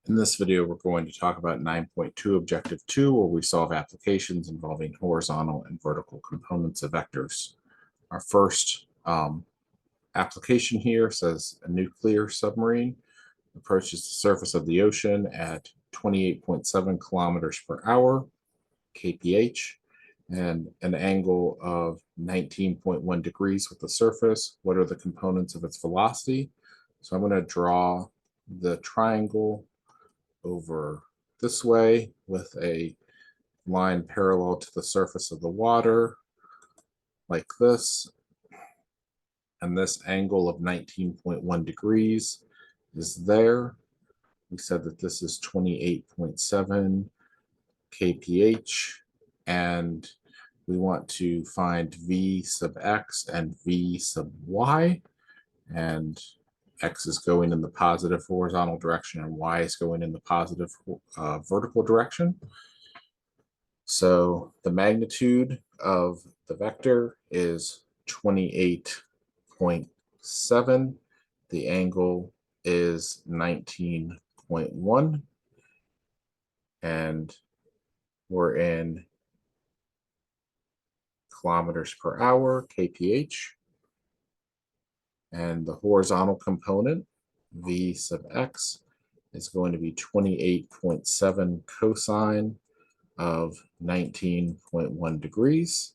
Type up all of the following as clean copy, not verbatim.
In this video, we're going to talk about 9.2 Objective 2, where we solve applications involving horizontal and vertical components of vectors. Our first application here says a nuclear submarine approaches the surface of the ocean at 28.7 kilometers per hour, kph, and an angle of 19.1 degrees with the surface. What are the components of its velocity? So I'm going to draw the triangle over this way with a line parallel to the surface of the water like this. And this angle of 19.1 degrees is there. We said that this is 28.7 kph, and we want to find v sub x and v sub y, and x is going in the positive horizontal direction and y is going in the positive vertical direction. So the magnitude of the vector is 28.7. The angle is 19.1. And we're in kilometers per hour, kph. And the horizontal component, v sub x, is going to be 28.7 cosine of 19.1 degrees,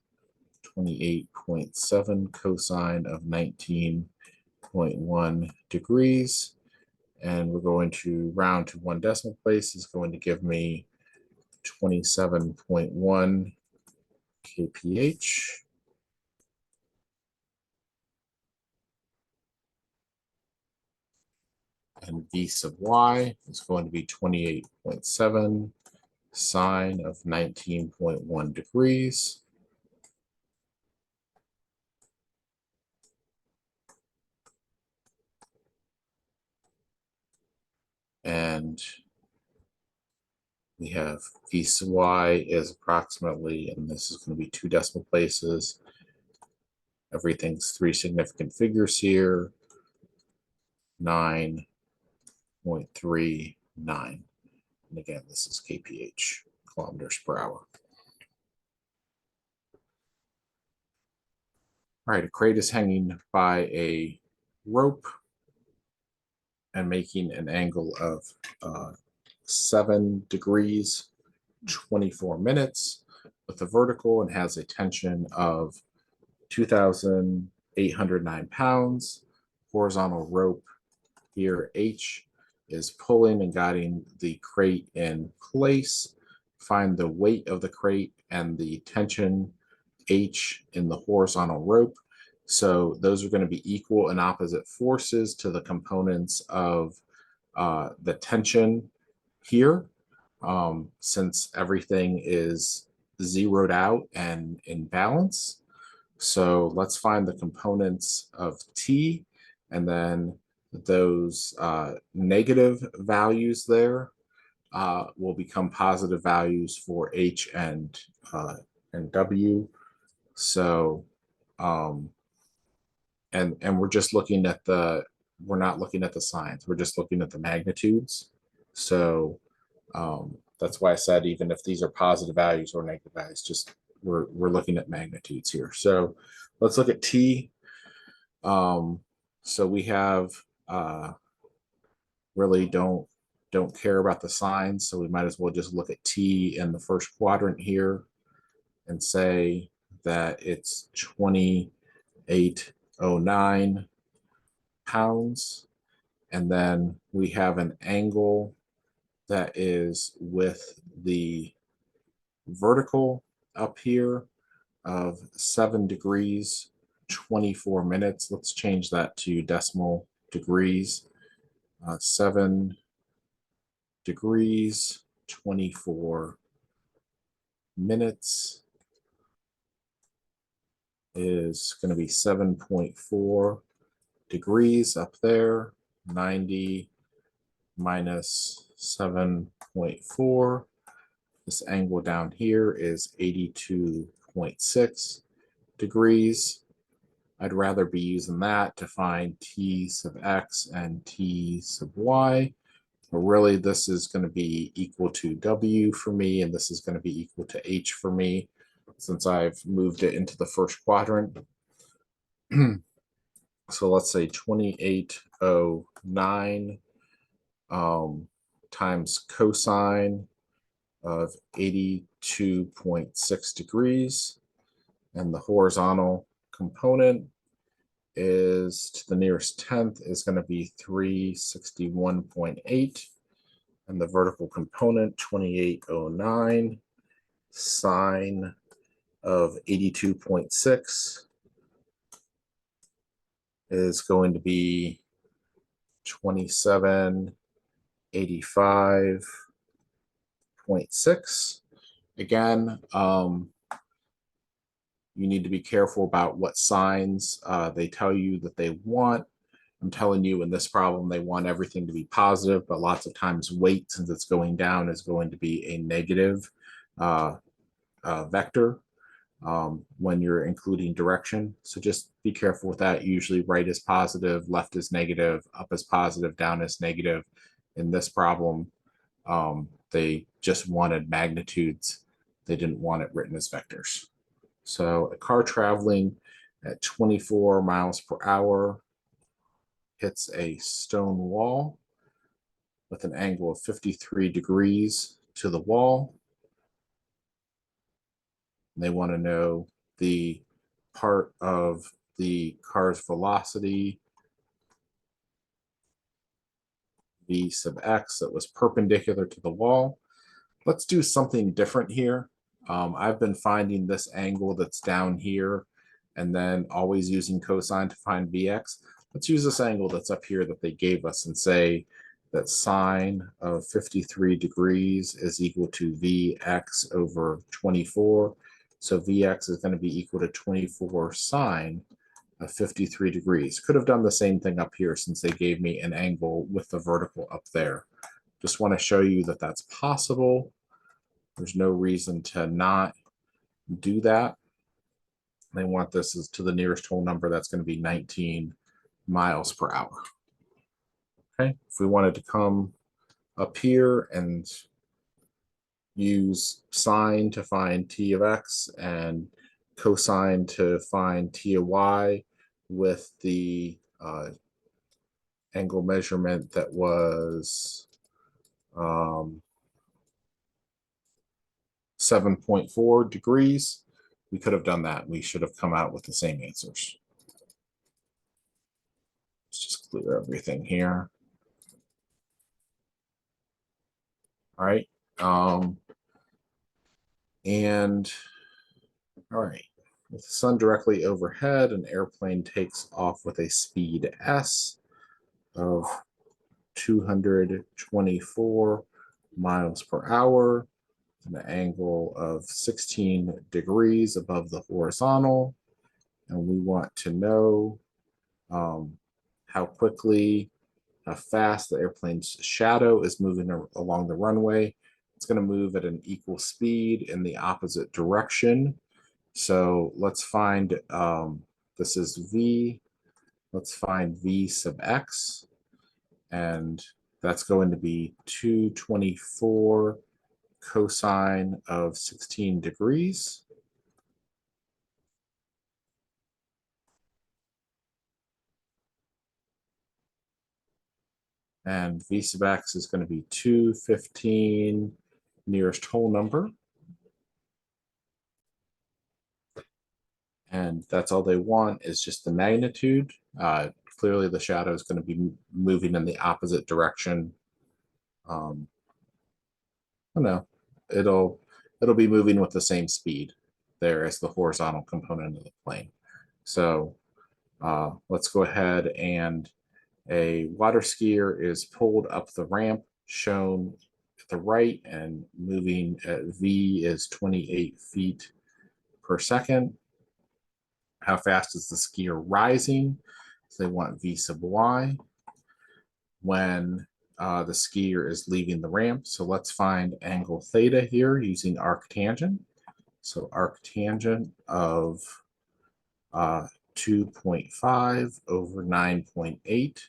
28.7 cosine of 19.1 degrees. And we're going to round to one decimal place, is going to give me 27.1 kph. And v sub y is going to be 28.7 sine of 19.1 degrees. And we have v sub y is approximately, and this is going to be two decimal places. Everything's three significant figures here, 9.39. And again, this is kph, kilometers per hour. All right, a crate is hanging by a rope and making an angle of 7 degrees, 24 minutes with the vertical, and has a tension of 2,809 pounds. Horizontal rope here, H, is pulling and guiding the crate in place. Find the weight of the crate and the tension, H, in the horizontal rope. So those are going to be equal and opposite forces to the components of the tension here, since everything is zeroed out and in balance. So let's find the components of T, and then those negative values there will become positive values for H and W. So and we're just looking at we're not looking at the signs, we're just looking at the magnitudes. So that's why I said even if these are positive values or negative values, just we're looking at magnitudes here. So let's look at T. So we have really don't care about the signs, so we might as well just look at T in the first quadrant here and say that it's 2809 pounds. And then we have an angle that is with the vertical up here of 7 degrees, 24 minutes. Let's change that to decimal degrees. 7 degrees, 24 minutes is going to be 7.4 degrees up there. 90 minus 7.4. This angle down here is 82.6 degrees. I'd rather be using that to find T sub x and T sub y. really, this is going to be equal to W for me, and this is going to be equal to H for me, since I've moved it into the first quadrant. So let's say 2809 times cosine of 82.6 degrees. And the horizontal component is to the nearest tenth is going to be 361.8. And the vertical component, 2809 sine of 82.6 is going to be 2785.6. Again, you need to be careful about what signs they tell you that they want. I'm telling you in this problem, they want everything to be positive, but lots of times weight, since it's going down, is going to be a negative vector when you're including direction. So just be careful with that. Usually right is positive, left is negative, up is positive, down is negative. In this problem, they just wanted magnitudes. They didn't want it written as vectors. So a car traveling at 24 miles per hour hits a stone wall with an angle of 53 degrees to the wall. And they want to know the part of the car's velocity, v sub x, that was perpendicular to the wall. Let's do something different here. I've been finding this angle that's down here and then always using cosine to find Vx. Let's use this angle that's up here that they gave us and say that sine of 53 degrees is equal to Vx over 24. So Vx is going to be equal to 24 sine of 53 degrees. Could have done the same thing up here since they gave me an angle with the vertical up there. Just want to show you that that's possible. There's no reason to not do that. They want this as to the nearest whole number. That's going to be 19 miles per hour. Okay, if we wanted to come up here and use sine to find t of x and cosine to find t of y with the angle measurement that was 7.4 degrees, we could have done that. We should have come out with the same answers. Let's just clear everything here. All right. And all right, with the sun directly overhead, an airplane takes off with a speed s of 224 miles per hour, an angle of 16 degrees above the horizontal. And we want to know how quickly, how fast the airplane's shadow is moving along the runway. It's going to move at an equal speed in the opposite direction. So let's find, this is V. Let's find V sub x. And that's going to be 224 cosine of 16 degrees. And V sub x is going to be 215 nearest whole number. And that's all they want is just the magnitude. Clearly the shadow is going to be moving in the opposite direction. Oh no, it'll be moving with the same speed there as the horizontal component of the plane. So let's go ahead, and a water skier is pulled up the ramp shown at the right, and moving at V is 28 feet per second. How fast is the skier rising? So they want V sub y when the skier is leaving the ramp. So let's find angle theta here using arctangent. So arctangent of 2.5 over 9.8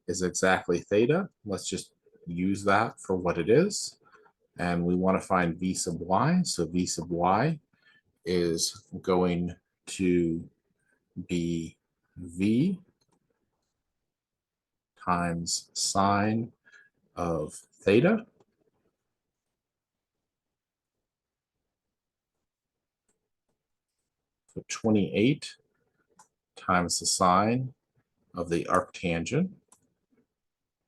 is exactly theta. Let's just use that for what it is. And we want to find v sub y. So v sub y is going to be v times sine of theta so 28 times the sine of the arctangent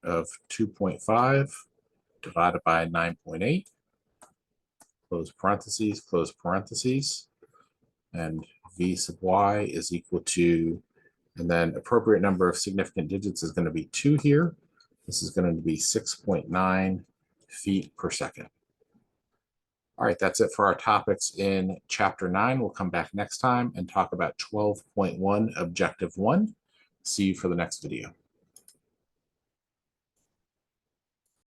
of 2.5 divided by 9.8, close parentheses, and v sub y is equal to, and then appropriate number of significant digits is going to be 2 here. This is going to be 6.9 feet per second. All right, that's it for our topics in Chapter 9. We'll come back next time and talk about 12.1 Objective 1. See you for the next video.